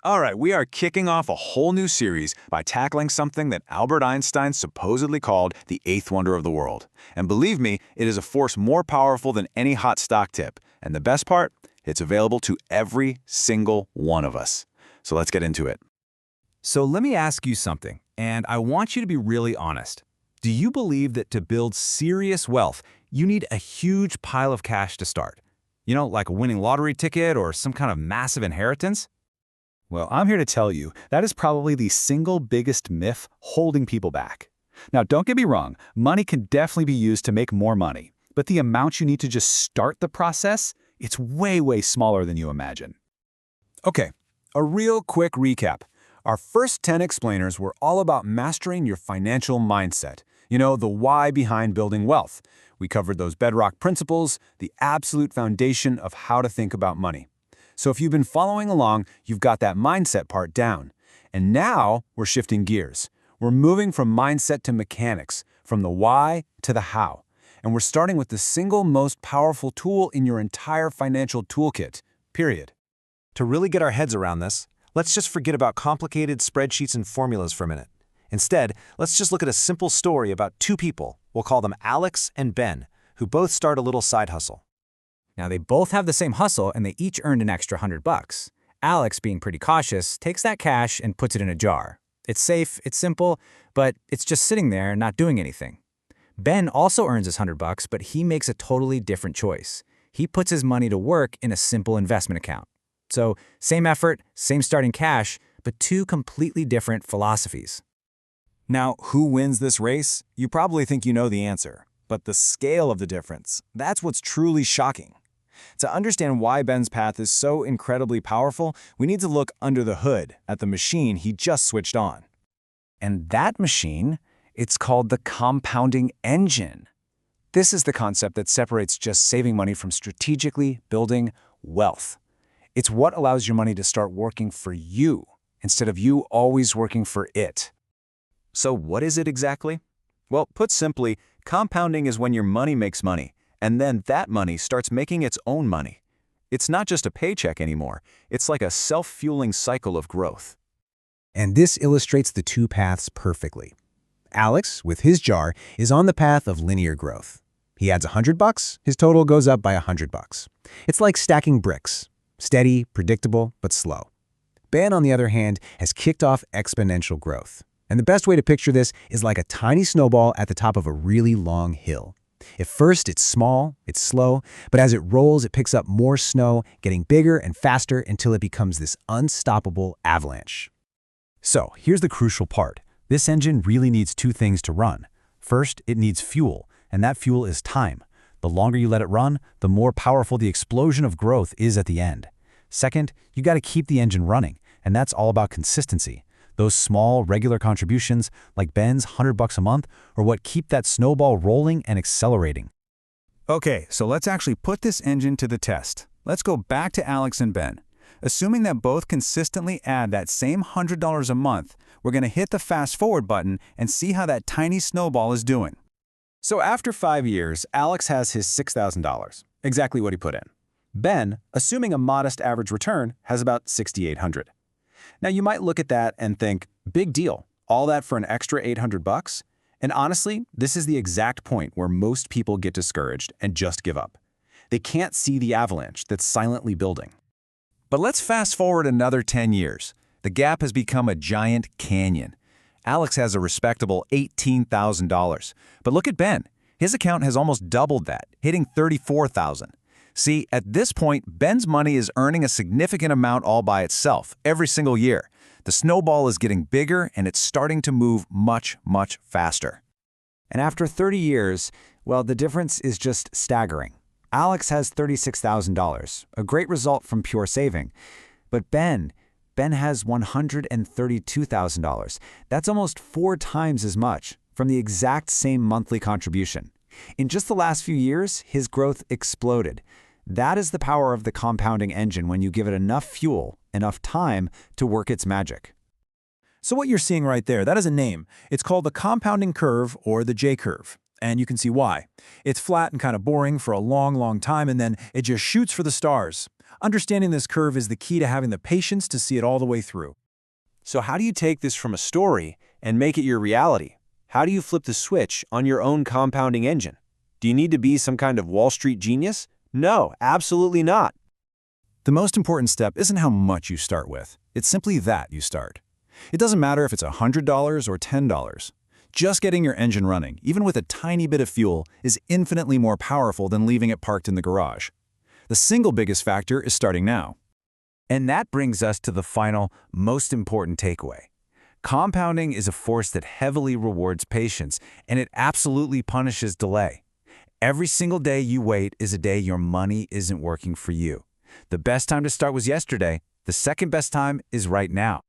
All right, we are kicking off a whole new series by tackling something that Albert Einstein supposedly called the eighth wonder of the world. And believe me, it is a force more powerful than any hot stock tip. And the best part? It's available to every single one of us. So let's get into it. So let me ask you something, and I want you to be really honest. Do you believe that to build serious wealth, you need a huge pile of cash to start? You know, like a winning lottery ticket or some kind of massive inheritance? Well, I'm here to tell you that is probably the single biggest myth holding people back. Now, don't get me wrong, money can definitely be used to make more money, but the amount you need to just start the process, it's way, way smaller than you imagine. Okay, a real quick recap. Our first 10 explainers were all about mastering your financial mindset. You know, the why behind building wealth. We covered those bedrock principles, the absolute foundation of how to think about money. So if you've been following along, you've got that mindset part down. And now we're shifting gears. We're moving from mindset to mechanics, from the why to the how. And we're starting with the single most powerful tool in your entire financial toolkit, period. To really get our heads around this, let's just forget about complicated spreadsheets and formulas for a minute. Instead, let's just look at a simple story about two people, we'll call them Alex and Ben, who both start a little side hustle. Now, they both have the same hustle and they each earned an extra $100. Alex, being pretty cautious, takes that cash and puts it in a jar. It's safe, it's simple, but it's just sitting there not doing anything. Ben also earns his $100, but he makes a totally different choice. He puts his money to work in a simple investment account. So, same effort, same starting cash, but two completely different philosophies. Now, who wins this race? You probably think you know the answer. But the scale of the difference, that's what's truly shocking. To understand why Ben's path is so incredibly powerful, we need to look under the hood at the machine he just switched on. And that machine, it's called the compounding engine. This is the concept that separates just saving money from strategically building wealth. It's what allows your money to start working for you, instead of you always working for it. So what is it exactly? Well, put simply, compounding is when your money makes money, and then that money starts making its own money. It's not just a paycheck anymore. It's like a self-fueling cycle of growth. And this illustrates the two paths perfectly. Alex, with his jar, is on the path of linear growth. He adds $100, his total goes up by $100. It's like stacking bricks. Steady, predictable, but slow. Ben, on the other hand, has kicked off exponential growth. And the best way to picture this is like a tiny snowball at the top of a really long hill. At first, it's small, it's slow, but as it rolls, it picks up more snow, getting bigger and faster until it becomes this unstoppable avalanche. So, here's the crucial part. This engine really needs two things to run. First, it needs fuel, and that fuel is time. The longer you let it run, the more powerful the explosion of growth is at the end. Second, you got to keep the engine running, and that's all about consistency. Those small, regular contributions, like Ben's $100 a month, are what keep that snowball rolling and accelerating. Okay, so let's actually put this engine to the test. Let's go back to Alex and Ben. Assuming that both consistently add that same $100 a month, we're going to hit the fast forward button and see how that tiny snowball is doing. So after 5 years, Alex has his $6,000, exactly what he put in. Ben, assuming a modest average return, has about $6,800. Now you might look at that and think, big deal, all that for an extra $800? And honestly, this is the exact point where most people get discouraged and just give up. They can't see the avalanche that's silently building. But let's fast forward another 10 years. The gap has become a giant canyon. Alex has a respectable $18,000. But look at Ben. His account has almost doubled that, hitting $34,000. See, at this point, Ben's money is earning a significant amount all by itself, every single year. The snowball is getting bigger and it's starting to move much, much faster. And after 30 years, well, the difference is just staggering. Alex has $36,000, a great result from pure saving. But Ben has $132,000. That's almost 4 times as much from the exact same monthly contribution. In just the last few years, his growth exploded. That is the power of the compounding engine when you give it enough fuel, enough time to work its magic. So what you're seeing right there, that is a name. It's called the compounding curve or the J-curve. And you can see why. It's flat and kind of boring for a long, long time, and then it just shoots for the stars. Understanding this curve is the key to having the patience to see it all the way through. So how do you take this from a story and make it your reality? How do you flip the switch on your own compounding engine? Do you need to be some kind of Wall Street genius? No, absolutely not. The most important step isn't how much you start with. It's simply that you start. It doesn't matter if it's $100 or $10. Just getting your engine running, even with a tiny bit of fuel, is infinitely more powerful than leaving it parked in the garage. The single biggest factor is starting now. And that brings us to the final, most important takeaway. Compounding is a force that heavily rewards patience, and it absolutely punishes delay. Every single day you wait is a day your money isn't working for you. The best time to start was yesterday. The second best time is right now.